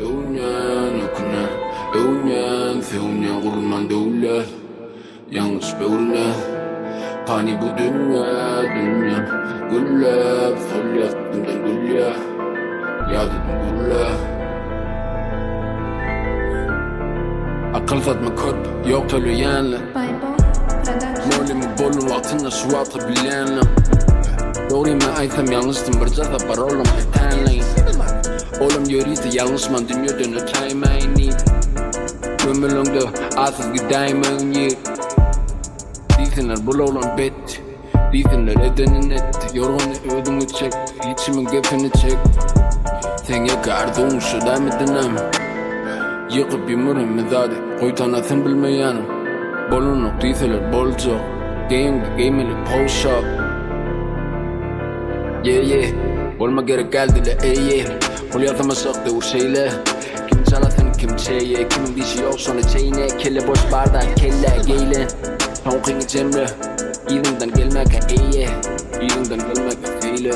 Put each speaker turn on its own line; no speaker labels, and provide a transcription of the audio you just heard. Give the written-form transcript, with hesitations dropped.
Övünyen okuna, övünyen sevunyen kurulman devlet. Yanlış bölüne, hani bu dünya, dünya. Gülle, sol yattım da gülle. Ya dedim gülle. Akıl satma köp, yok söyleyenle.
Bay Bov,
Molimi bolun vaktinde su atabilenle. Doğruyum ben aytam yanlıştım bir ceza var oğlum etenleyin. Oğlum yürüyse yanlışman dünyadan öteymeyin iyi. Ömürlüğünde asıl gideymeyin iyi. Diysinler bul olan bet. Diysinler edenin et. Yorganı ödümü çek, içimin gefini çek. Sen yakarduğun şu demedin hem. Yıkıp yumurum mezade, koy tanasın bilmeyenim. Bolunluk diyseler bolca, giymeli poşak. Yeah, olma gerek geldi de Kol yazamasak da o şeyle. Kim çalasın kim çeye, kimin dişi yok sonra çeyne. Kelle boş bardak, kelle geyle. Tonkin içimde, iyilinden gelmek eye. İyilinden gelmek feyle.